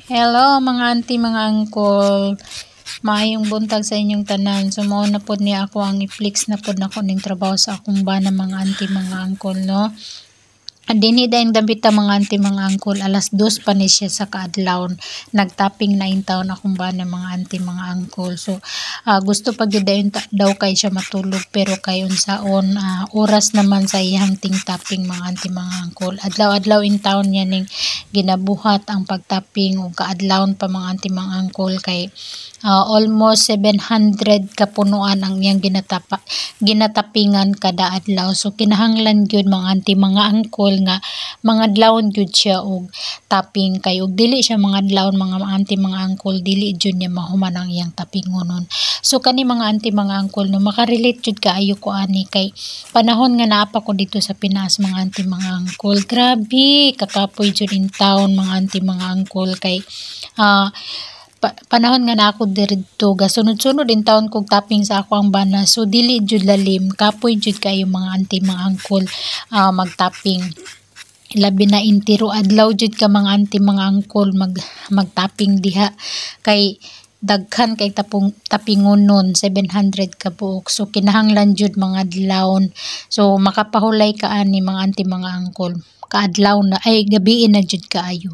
Hello mga auntie, mga uncle. Maayong buntag sa inyong tanan. So mao na pod ni ako ang i-flex na pod nako ning trabaho sa akong bana mga auntie, mga uncle, no. Dinhi dayong dambita mga auntie, mga uncle, alas 2 pa ni siya sa kaadlaw. Nagtapping na in town akong bana mga auntie, mga uncle. So gusto pa gyud daw kay siya matulog, pero kay unsaon oras naman sa iyang ting tapping mga auntie, mga uncle. Adlaw-adlaw in town niya ning ginabuhat ang pagtapping ug kaadlawon pa mga auntie, mga uncle, kay almost 700 kapunuan ang iyang ginatapingan kada adlaw. So kinahanglan gyud mga auntie, mga uncle, nga mga adlawon gyud siya og tapping, kay og dili siya mga adlawon mga auntie, mga uncle, dili jud niya mahuman ang iyang tapingonon. So kani mga auntie, mga uncle, no, makarelate jud kaayo ko ani, kay panahon nga naa pa ko dito sa Pinas mga auntie, mga uncle, grabe kakapoy jud in town mga auntie, mga uncle, kay panahon nga na ako dito gasunod-sunod in taon kog tapping sa ako ang bana. So dili jud lalim, kapoy jud kayo mga auntie, mga uncle, magtapping. Labi na intiro adlaw jud ka mga auntie, mga uncle, magtapping diha, kay daghan kay tapingonon 700 ka buok. So kinahanglan jud mga adlawon. So makapahulay ka ani mga auntie, mga uncle, kaadlaw na ay gabi na jud kaayo.